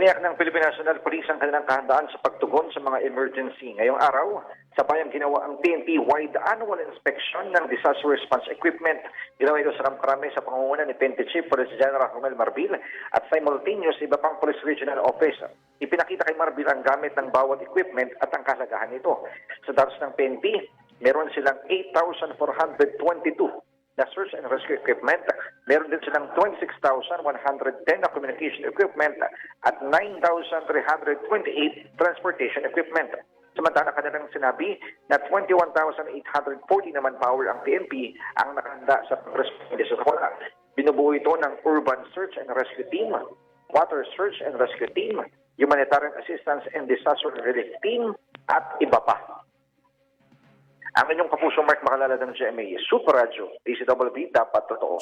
Tiniyak ng Philippine National Police ang kanilang kahandaan sa pagtugon sa mga emergency. Ngayong araw, sa bayang ginawa ang PNP-wide annual inspection ng disaster response equipment. Ginawa ito sa Ramkrame sa pangunguna ni PNP Chief Police General Romel Marbil at simultaneous iba pang Police Regional Office. Ipinakita kay Marbil ang gamit ng bawat equipment at ang kahalagahan nito. Sa datos ng PNP, meron silang 8,422 na search and rescue equipment. Meron din silang 26,110 na communication equipment at 9,328 transportation equipment. Samantala kanilang sinabi na 21,840 naman power ang PNP ang nakahanda sa pag-responde sa wala. Binubuo ito ng Urban Search and Rescue Team, Water Search and Rescue Team, Humanitarian Assistance and Disaster Relief Team at iba pa. Ang inyong kapusong Mark Makalala ng GMA, Super Radio, DCWB, dapat totoo.